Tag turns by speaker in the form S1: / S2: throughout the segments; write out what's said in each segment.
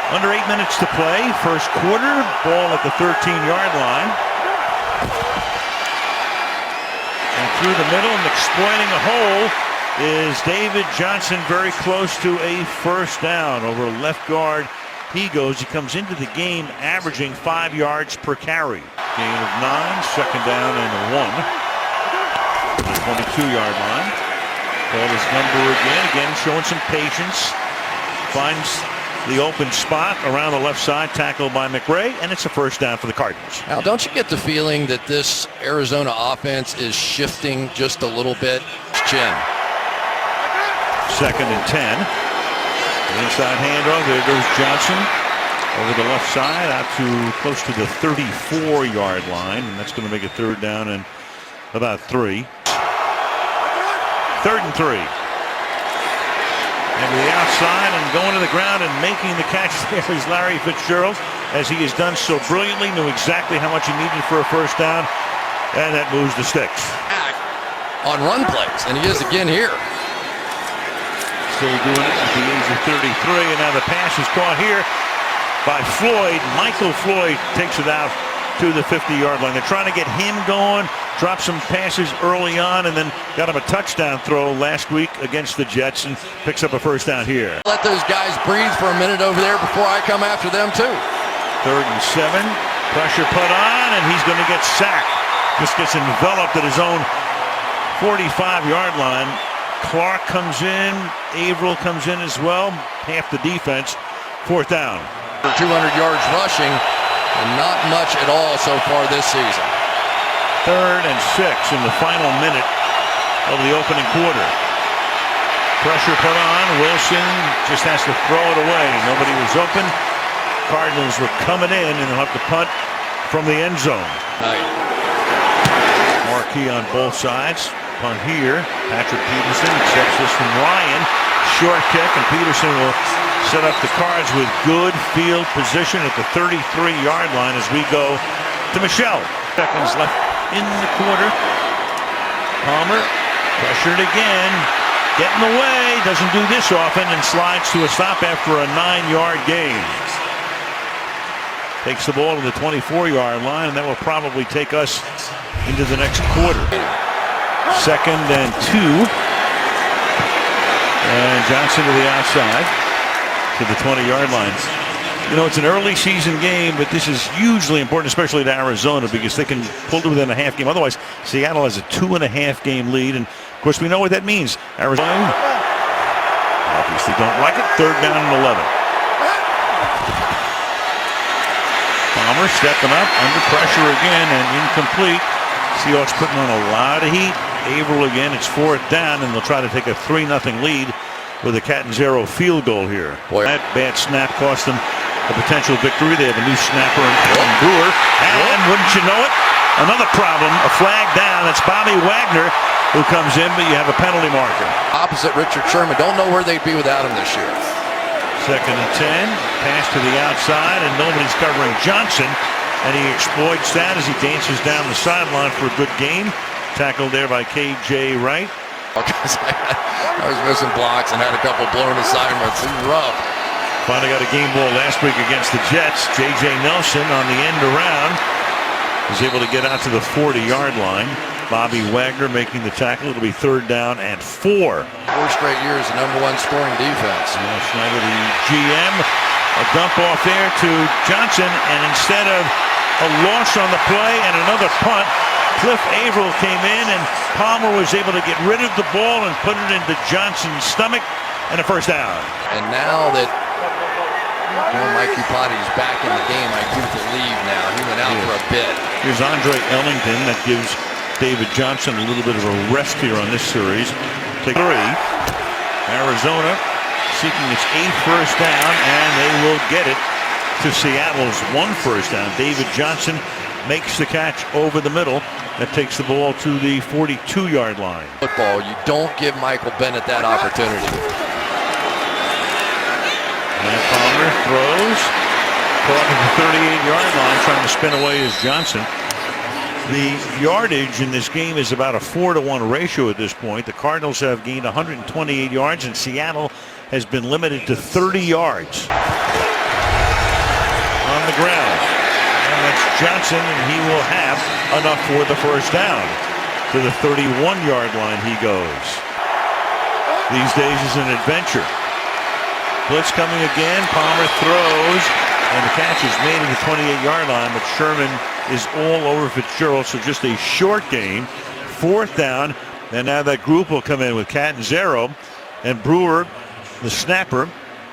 S1: Under 8 minutes to play, first quarter, ball at the 13-yard line. And through the middle and exploiting a hole is David Johnson, very close to a first down over left guard. He goes, he comes into the game averaging 5 yards per carry. Gain of 9, second down and 1. The 22-yard line. Call his number again showing some patience. Finds the open spot around the left side, tackled by McRae, and it's a first down for the Cardinals.
S2: Now, don't you get the feeling that this Arizona offense is shifting just a little bit? Chin.
S1: Second and 10. The inside handoff. There goes Johnson over the left side out to close to the 34-yard line, and that's going to make it third down and about 3. Third and 3. And to the outside and going to the ground and making the catch there is Larry Fitzgerald, as he has done so brilliantly, knew exactly how much he needed for a first down, and that moves the sticks.
S2: On run plays, and he is again here.
S1: Still doing it at the age of 33, and now the pass is caught here by Floyd. Michael Floyd takes it out to the 50-yard line. They're trying to get him going, drop some passes early on, and then got him a touchdown throw last week against the Jets and picks up a first down here.
S2: Let those guys breathe for a minute over there before I come after them too.
S1: Third and 7, pressure put on, and he's going to get sacked. Just gets enveloped at his own 45-yard line. Clark comes in, Averill comes in as well, half the defense. Fourth down.
S2: For 200 yards rushing, and not much at all so far this season.
S1: Third and 6 in the final minute of the opening quarter. Pressure put on. Wilson just has to throw it away. Nobody was open. Cardinals were coming in, and they'll have to punt from the end zone. Marquee on both sides. Punt here. Patrick Peterson accepts this from Ryan. Short kick, and Peterson will set up the Cards with good field position at the 33-yard line as we go to Michelle. Seconds left in the quarter. Palmer pressured again. Getting away. Doesn't do this often and slides to a stop after a 9-yard gain. Takes the ball to the 24-yard line, and that will probably take us into the next quarter. Second and 2. And Johnson to the outside to the 20-yard line. You know, it's an early season game, but this is hugely important, especially to Arizona, because they can pull to within a half game. Otherwise, Seattle has a 2.5 game lead, and of course we know what that means. Arizona obviously don't like it. Third down and 11. Palmer stepping up, under pressure again, and incomplete. Seahawks putting on a lot of heat. Averill again, it's fourth down, and they'll try to take a 3-0 lead with a cat and zero field goal here. Boy, that bad snap cost them a potential victory. They have a new snapper in Brewer. And wouldn't you know it, another problem, a flag down. That's Bobby Wagner who comes in, but you have a penalty marker.
S2: Opposite Richard Sherman. Don't know where they'd be without him this year.
S1: Second and 10. Pass to the outside, and nobody's covering Johnson. And he exploits that as he dances down the sideline for a good gain. Tackled there by K.J. Wright.
S2: I was missing blocks and had a couple blown assignments. It was rough.
S1: Finally got a game ball last week against the Jets. J.J. Nelson on the end around is able to get out to the 40-yard line. Bobby Wagner making the tackle. It'll be third down and 4. 4
S2: straight years, the #1 scoring defense.
S1: Schneider, the GM, a dump off there to Johnson, and instead of a loss on the play and another punt, Cliff Averill came in, and Palmer was able to get rid of the ball and put it into Johnson's stomach, and a first down.
S2: And now that Mike Iupati's back in the game, I do believe now. He went out for a bit.
S1: Here's Andre Ellington. That gives David Johnson a little bit of a rest here on this series. Take 3. Arizona seeking its 8th first down, and they will get it to Seattle's 1 first down. David Johnson makes the catch over the middle. That takes the ball to the 42-yard line.
S2: Football, you don't give Michael Bennett that opportunity.
S1: And Palmer throws. Caught at the 38-yard line, trying to spin away is Johnson. The yardage in this game is about a 4-to-1 ratio at this point. The Cardinals have gained 128 yards, and Seattle has been limited to 30 yards. on the ground. And that's Johnson, and he will have enough for the first down. To the 31-yard line he goes. These days is an adventure. Blitz coming again. Palmer throws, and the catch is made at the 28-yard line, but Sherman is all over Fitzgerald, so just a short gain. Fourth down, and now that group will come in with Catanzaro and Brewer, the snapper.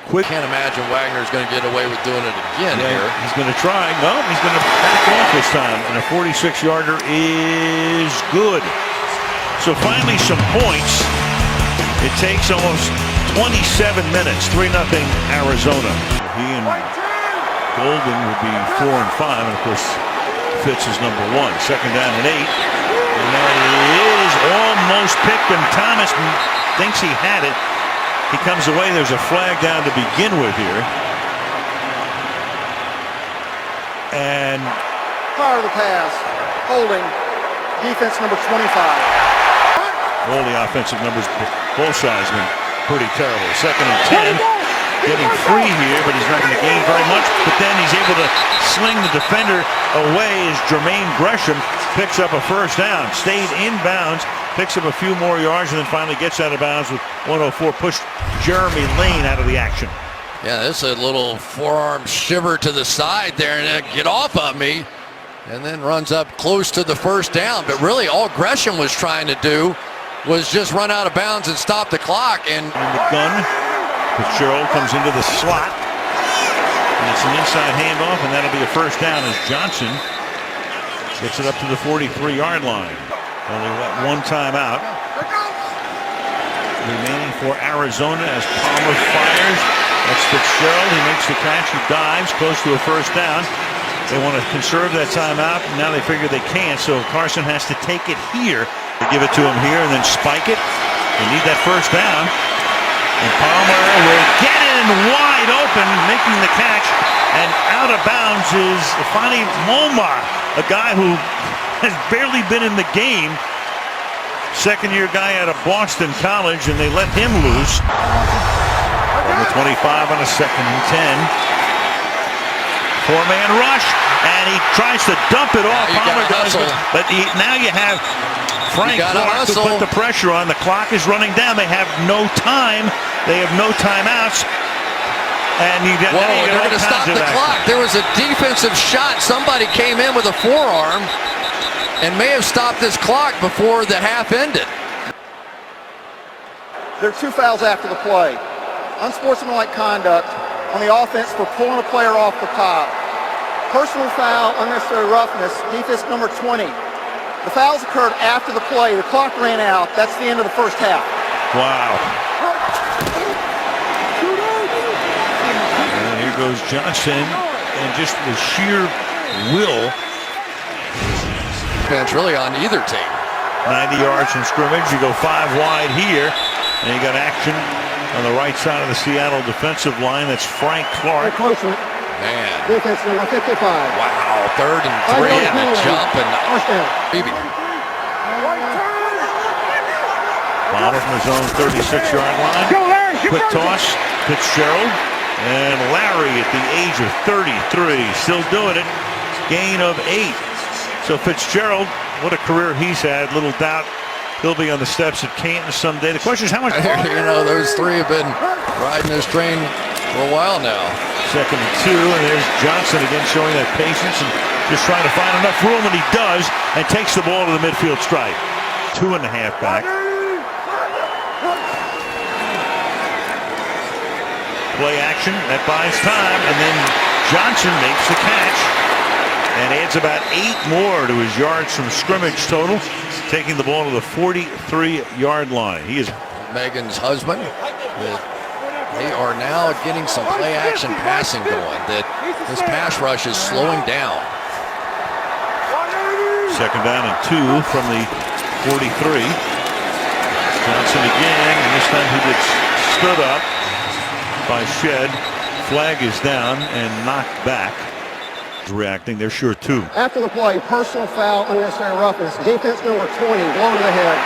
S1: Quick.
S2: Can't imagine Wagner's going to get away with doing it again here.
S1: He's going to try. No, he's going to back off this time, and a 46-yarder is good. So finally some points. It takes almost 27 minutes. 3-0 Arizona. He and Golden would be 4 and 5, and of course Fitz is number 1. Second down and 8, and that is almost picked, and Thomas thinks he had it. He comes away. There's a flag down to begin with here. And
S3: prior to the pass, holding, defense number 25.
S1: All the offensive numbers, both sides, been pretty terrible. Second and 10, getting free here, but he's not going to gain very much. But then he's able to sling the defender away as Jermaine Gresham picks up a first down. Stayed inbounds, picks up a few more yards, and then finally gets out of bounds with 104. Pushed Jeremy Lane out of the action.
S2: Yeah, this is a little forearm shiver to the side there, and get off of me. And then runs up close to the first down. But really all Gresham was trying to do was just run out of bounds and stop the clock. And
S1: in the gun, Fitzgerald comes into the slot. And it's an inside handoff, and that'll be a first down as Johnson gets it up to the 43-yard line. Only one timeout remaining for Arizona as Palmer fires. That's Fitzgerald. He makes the catch. He dives close to a first down. They want to conserve that timeout, and now they figure they can't, so Carson has to take it here. They give it to him here and then spike it. They need that first down. And Palmer will get in wide open, making the catch. And out of bounds is Fani Moma, a guy who has barely been in the game. Second-year guy out of Boston College, and they let him loose. From the 25 on a second and 10. Four-man rush, and he tries to dump it off. Palmer does, but now you have Frank Clark to put the pressure on. The clock is running down. They have no time. They have no timeouts. And
S2: they're going to stop the clock. There was a defensive shot. Somebody came in with a forearm and may have stopped this clock before the half ended.
S3: There are 2 fouls after the play. Unsportsmanlike conduct on the offense for pulling a player off the top. Personal foul, unnecessary roughness, defense number 20. The fouls occurred after the play. The clock ran out. That's the end of the first half.
S1: Wow. And here goes Johnson, and just the sheer will.
S2: Defense really on either team.
S1: 90 yards from scrimmage. You go 5 wide here, and you got action on the right side of the Seattle defensive line. That's Frank Clark.
S2: Man.
S3: Defense number 55.
S2: Wow, 3rd and 3, and a jump, and maybe.
S1: Ball from his own 36-yard line. Quick toss, Fitzgerald, and Larry at the age of 33, still doing it. Gain of 8. So Fitzgerald, what a career he's had. Little doubt he'll be on the steps at Canton someday. The question is how much.
S2: You know, those 3 have been riding this train for a while now.
S1: Second and 2, and there's Johnson again showing that patience and just trying to find enough room, and he does, and takes the ball to the midfield stripe. 2.5 back. Play action, that buys time, and then Johnson makes the catch and adds about 8 more to his yards from scrimmage total, taking the ball to the 43-yard line. He is
S2: Megan's husband. They are now getting some play-action passing going. That this pass rush is slowing down.
S1: Second down and 2 from the 43. Johnson again, and this time he gets stood up by Shed. Flag is down and knocked back. Reacting, they're sure too.
S3: After the play, personal foul, unnecessary roughness. Defense number 20, blown to the head.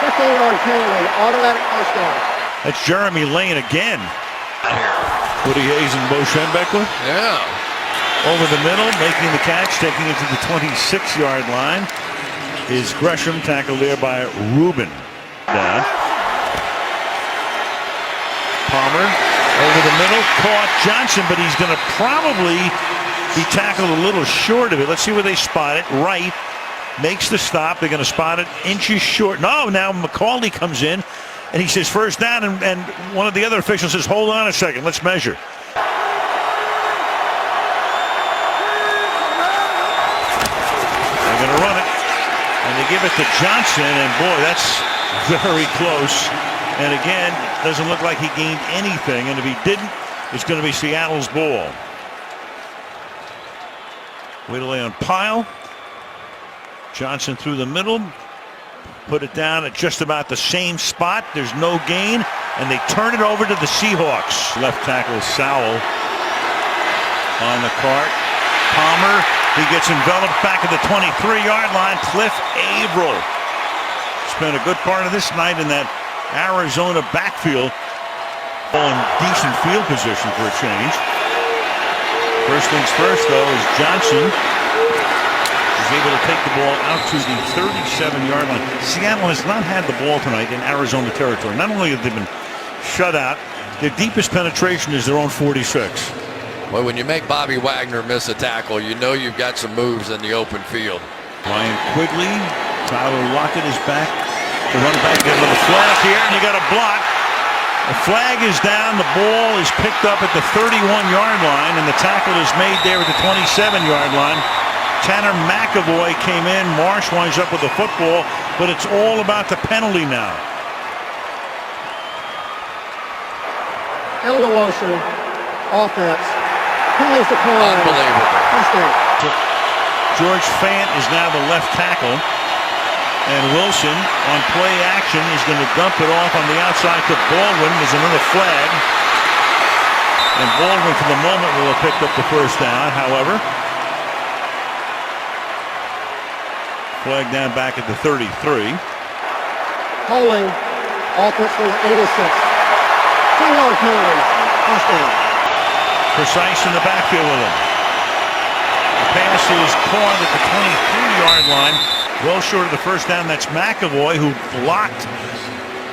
S3: 15-yard penalty, automatic first down.
S1: That's Jeremy Lane again. Woody Hayes and Bo Schembechler.
S2: Yeah.
S1: Over the middle, making the catch, taking it to the 26-yard line is Gresham, tackled there by Rubin. Down. Palmer over the middle, caught Johnson, but he's going to probably be tackled a little short of it. Let's see where they spot it. Right, makes the stop. They're going to spot it inches short. No, now McCauley comes in, and he says first down, and one of the other officials says, hold on a second, let's measure. They're going to run it, and they give it to Johnson, and boy, that's very close. And again, doesn't look like he gained anything, and if he didn't, it's going to be Seattle's ball. Way to lay on Pyle. Johnson through the middle, put it down at just about the same spot. There's no gain, and they turn it over to the Seahawks. Left tackle Sowell on the cart. Palmer, he gets enveloped back at the 23-yard line. Cliff Averill spent a good part of this night in that Arizona backfield. All in decent field position for a change. First things first, though, is Johnson is able to take the ball out to the 37-yard line. Seattle has not had the ball tonight in Arizona territory. Not only have they been shut out, their deepest penetration is their own 46.
S2: Well, when you make Bobby Wagner miss a tackle, you know you've got some moves in the open field.
S1: Ryan Quigley, Tyler Lockett is back. The running back get a little flag here, and you got a block. The flag is down. The ball is picked up at the 31-yard line, and the tackle is made there at the 27-yard line. Tanner McAvoy came in. Marsh winds up with the football, but it's all about the penalty now.
S3: Elder Wilson, offense. Penalties decline.
S2: Unbelievable.
S1: George Fant is now the left tackle. And Wilson on play action is going to dump it off on the outside to Baldwin. There's another flag. And Baldwin for the moment will have picked up the first down. However, flag down back at the 33.
S3: Holding, offense for 86. 2-yard penalty. First down.
S1: Precise in the backfield with him. The pass is caught at the 23-yard line. Well short of the first down. That's McAvoy, who blocked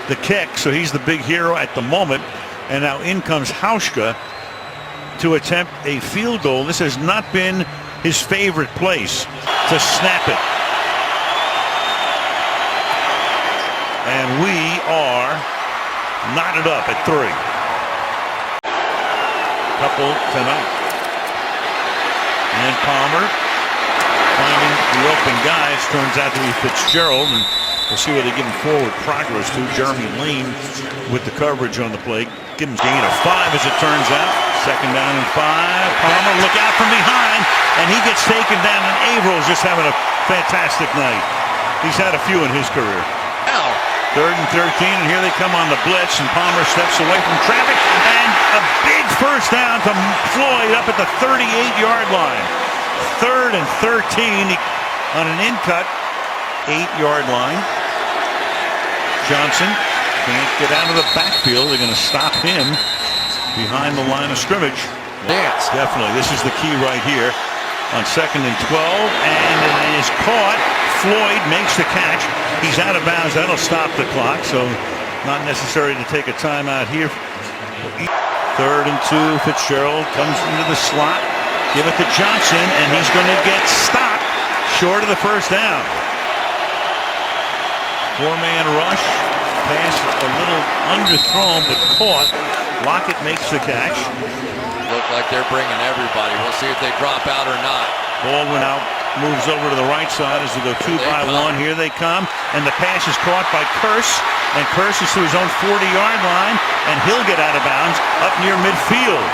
S1: the kick, so he's the big hero at the moment. And now in comes Hauschka to attempt a field goal. This has not been his favorite place to snap it. And we are knotted up at 3. Couple tonight. And Palmer finding the open guys, turns out to be Fitzgerald, and we'll see what they give him forward progress to. Jeremy Lane with the coverage on the play. Give him a gain of 5 as it turns out. Second down and 5. Palmer look out from behind, and he gets taken down, and Averill's just having a fantastic night. He's had a few in his career.
S2: Now,
S1: 3rd and 13, and here they come on the blitz, and Palmer steps away from traffic, and a big first down to Floyd up at the 38-yard line. 3rd and 13 on an in-cut 8-yard line. Johnson can't get out of the backfield. They're going to stop him behind the line of scrimmage.
S2: dance.
S1: Definitely. This is the key right here on 2nd and 12, and it is caught. Floyd makes the catch. He's out of bounds. That'll stop the clock, so not necessary to take a timeout here. 3rd and 2. Fitzgerald comes into the slot. Give it to Johnson, and he's going to get stopped short of the first down. 4-man rush. Pass a little underthrown, but caught. Lockett makes the catch.
S2: Look like they're bringing everybody. We'll see if they drop out or not.
S1: Baldwin out, moves over to the right side as they go 2 by 1. Here they come, and the pass is caught by Curse, and Curse is to his own 40-yard line, and he'll get out of bounds up near midfield.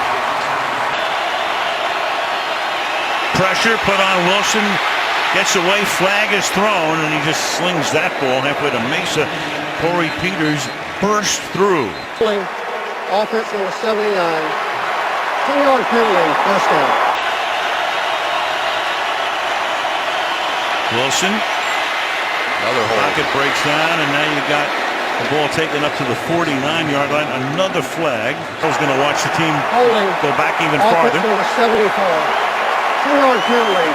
S1: Pressure put on Wilson, gets away, flag is thrown, and he just slings that ball halfway to Mesa. Corey Peters burst through.
S3: Offense number 79. 10-yard penalty, first down.
S1: Wilson.
S2: Another hold.
S1: Pocket breaks down, and now you got the ball taken up to the 49-yard line. Another flag. I was going to watch the team
S3: Holding.
S1: go back even
S3: Offense
S1: farther.
S3: number 74. 2-yard penalty.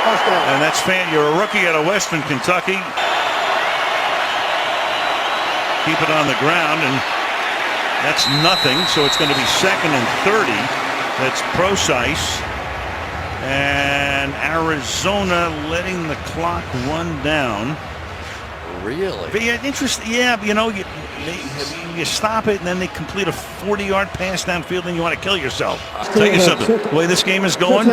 S3: First down.
S1: And that's you're a rookie out of Western Kentucky. Keep it on the ground, and that's nothing. So it's going to be 2nd and 30. That's Procise. And Arizona letting the clock run down.
S2: Really?
S1: But yeah, interesting. Yeah, you know, you stop it, and then they complete a 40-yard pass downfield, and you want to kill yourself. I'll tell you something. The way this game is going,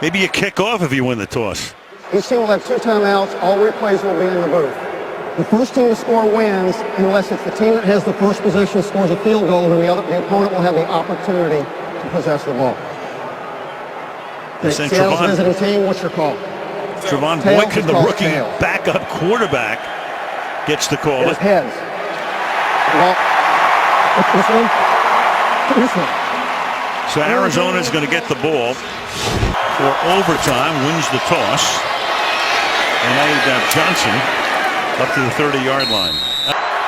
S1: maybe you kick off if you win the toss.
S3: Each team will have 2 timeouts. All replays will be in the booth. The first team to score wins, unless it's the team that has the first possession scores a field goal, then the opponent will have the opportunity to possess the ball. Seattle's visiting team, what's your call?
S1: Trevon Boykin, the rookie backup quarterback, gets the call.
S3: It's heads. This one. This one.
S1: So Arizona's going to get the ball for overtime, wins the toss. And now you've got Johnson up to the 30-yard line.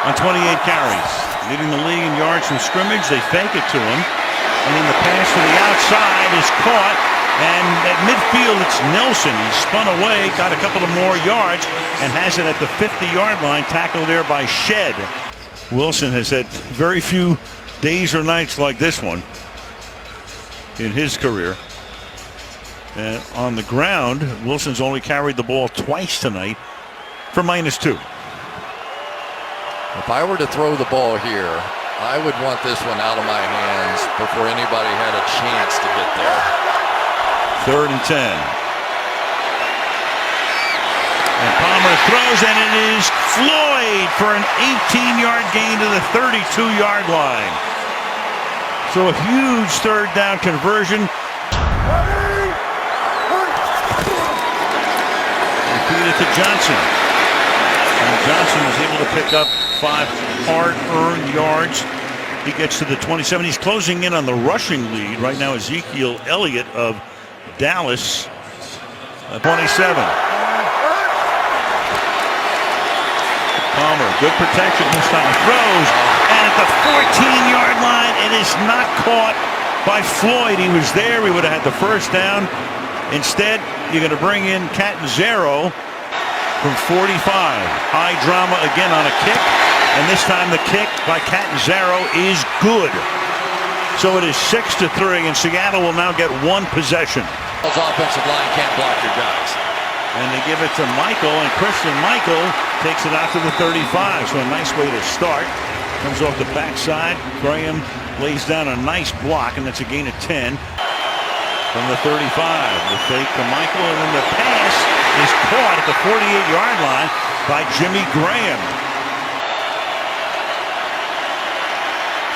S1: On 28 carries, leading the league in yards from scrimmage. They fake it to him. And then the pass to the outside is caught. And at midfield, it's Nelson. He spun away, got a couple of more yards, and has it at the 50-yard line, tackled there by Shed. Wilson has had very few days or nights like this one in his career. And on the ground, Wilson's only carried the ball twice tonight for -2.
S2: If I were to throw the ball here, I would want this one out of my hands before anybody had a chance to get there.
S1: 3rd and 10. And Palmer throws, and it is Floyd for an 18-yard gain to the 32-yard line. So a huge 3rd down conversion. And feed it to Johnson. And Johnson is able to pick up 5 hard-earned yards. He gets to the 27. He's closing in on the rushing lead. Right now, Ezekiel Elliott of Dallas, 27. Palmer, good protection this time, throws, and at the 14-yard line, it is not caught by Floyd. He was there, he would have had the first down. Instead, you're going to bring in Catanzaro from 45. High drama again on a kick, and this time the kick by Catanzaro is good. So it is 6-3, and Seattle will now get 1 possession.
S2: Offensive line can't block your guys.
S1: And they give it to Michael, and Christian Michael takes it out to the 35. So a nice way to start. Comes off the backside. Graham lays down a nice block, and that's a gain of 10 from the 35. The fake to Michael, and then the pass is caught at the 48-yard line by Jimmy Graham.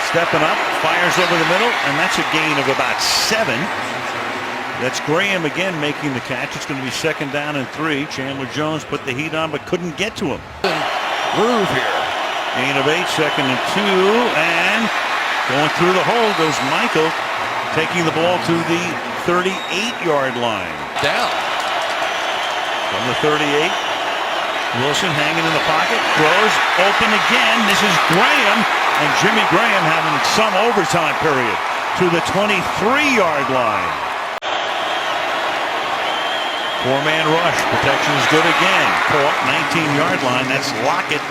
S1: Stepping up, fires over the middle, and that's a gain of about 7. That's Graham again making the catch. It's going to be 2nd down and 3. Chandler Jones put the heat on, but couldn't get to him.
S2: Groove here.
S1: Gain of 8, 2nd and 2, and going through the hole goes Michael, taking the ball to the 38-yard line.
S2: Down.
S1: From the 38, Wilson hanging in the pocket, throws, open again. This is Graham, and Jimmy Graham having some overtime period to the 23-yard line. 4-man rush. Protection is good again. Caught, 19-yard line. That's Lockett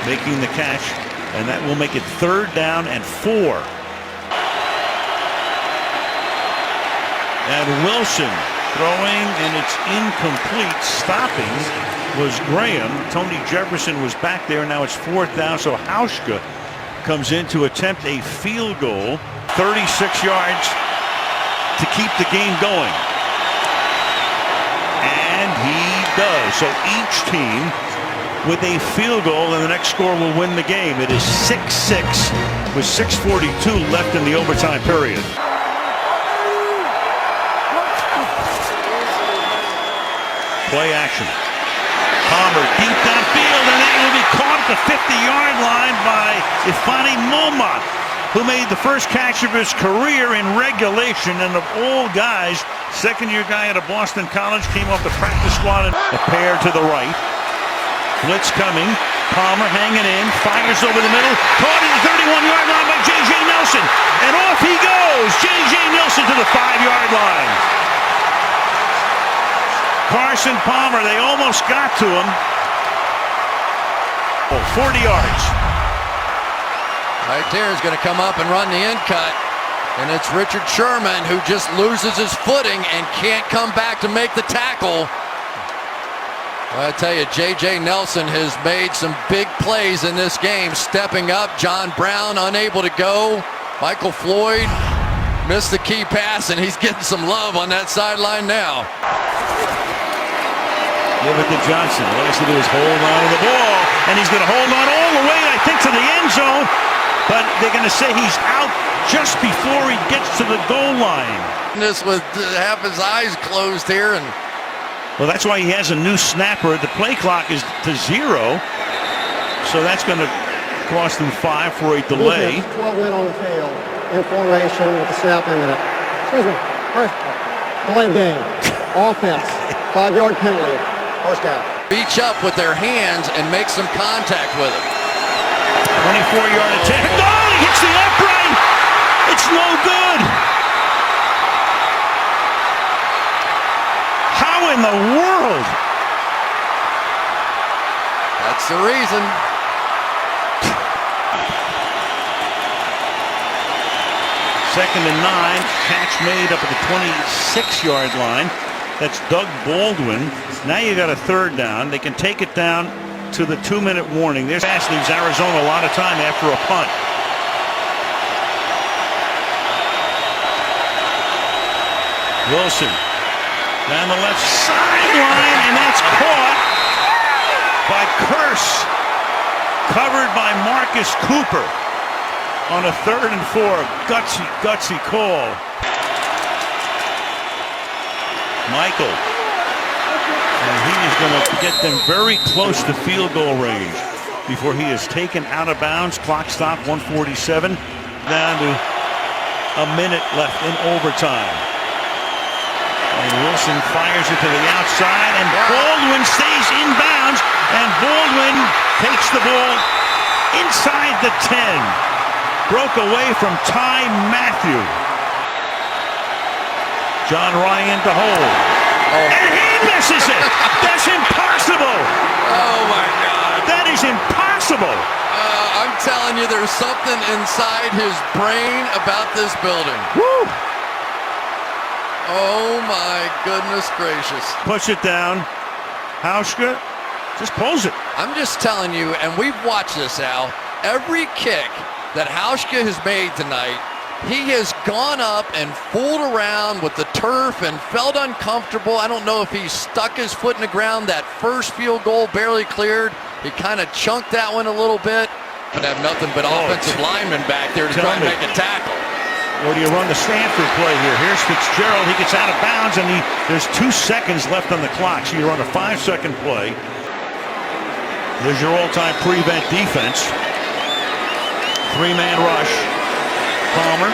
S1: making the catch, and that will make it 3rd down and 4. And Wilson throwing, and it's incomplete. Stopping was Graham. Tony Jefferson was back there. Now it's 4th down, so Hauschka comes in to attempt a field goal. 36 yards to keep the game going. And he does. So each team with a field goal, and the next score will win the game. It is 6-6 with 6:42 left in the overtime period. Play action. Palmer deep downfield, and that will be caught at the 50-yard line by Ifani Moma, who made the first catch of his career in regulation, and of all guys, 2nd-year guy out of Boston College, came off the practice squad. And a pair to the right. Blitz coming. Palmer hanging in, fires over the middle, caught at the 31-yard line by J.J. Nelson, and off he goes. J.J. Nelson to the sideline. Carson Palmer, they almost got to him. 40 yards.
S2: Right there is going to come up and run the in cut. And it's Richard Sherman who just loses his footing and can't come back to make the tackle. I tell you, J.J. Nelson has made some big plays in this game, stepping up. John Brown unable to go. Michael Floyd missed the key pass, and he's getting some love on that sideline now.
S1: Give it to Johnson. All he has to do is hold on to the ball, and he's going to hold on all the way, I think, to the end zone. But they're going to say he's out just before he gets to the goal line.
S2: This with half his eyes closed here, and
S1: well, that's why he has a new snapper. The play clock is to 0, so that's going to cost him 5 for a delay.
S3: 12 men on the field in formation with the snap in it. Excuse me. Delay game. Offense. 5-yard penalty. First down.
S2: Reach up with their hands and make some contact with him.
S1: 24-yard attempt. No, he hits the upright. It's no good. How in the world?
S2: That's the reason.
S1: Second and 9. Catch made up at the 26-yard line. That's Doug Baldwin. Now you got a third down. They can take it down to the 2-minute warning. This pass leaves Arizona a lot of time after a punt. Wilson down the left sideline, and that's caught by Curse. Covered by Marcus Cooper on a 3rd and 4. Gutsy call. Michael. And he is going to get them very close to field goal range before he is taken out of bounds. Clock stop, 1:47. Down to a minute left in overtime. And Wilson fires it to the outside, and Baldwin stays in bounds, and Baldwin takes the ball inside the 10. Broke away from Ty Matthew. John Ryan to hold. And he misses it! That's impossible!
S2: Oh my God.
S1: That is impossible!
S2: I'm telling you, there's something inside his brain about this building.
S1: Woo!
S2: Oh my goodness gracious.
S1: Push it down. Hauschka just pulls it.
S2: I'm just telling you, and we've watched this, Al, every kick that Hauschka has made tonight, he has gone up and fooled around with the turf and felt uncomfortable. I don't know if he stuck his foot in the ground. That first field goal barely cleared. He kind of chunked that one a little bit. But have nothing but offensive linemen back there to try and make a tackle.
S1: Or do you run the Stanford play here? Here's Fitzgerald. He gets out of bounds, and there's 2 seconds left on the clock. So you run a 5-second play. There's your all-time prevent defense. 3-man rush. Palmer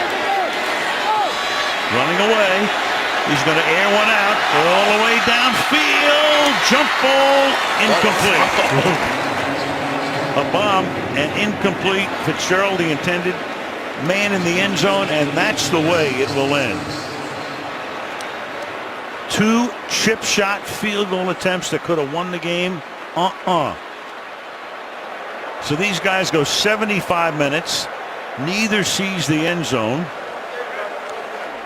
S1: running away. He's going to air one out all the way downfield. Jump ball incomplete. A bomb and incomplete. Fitzgerald, the intended man in the end zone, and that's the way it will end. 2 chip shot field goal attempts that could have won the game. So these guys go 75 minutes. Neither sees the end zone.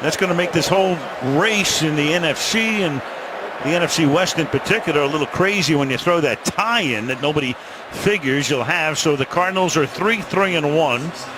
S1: That's going to make this whole race in the NFC and the NFC West in particular a little crazy when you throw that tie in that nobody figures you'll have. So the Cardinals are 3-3-1.